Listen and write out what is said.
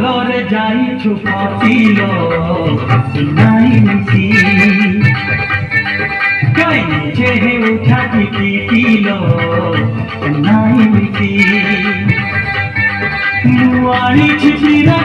সাগরে যাইছু ফসিল নাই মিশি কই নিচে উঠা টিকিল নাই মিশি মুয়ারি ছিপিরা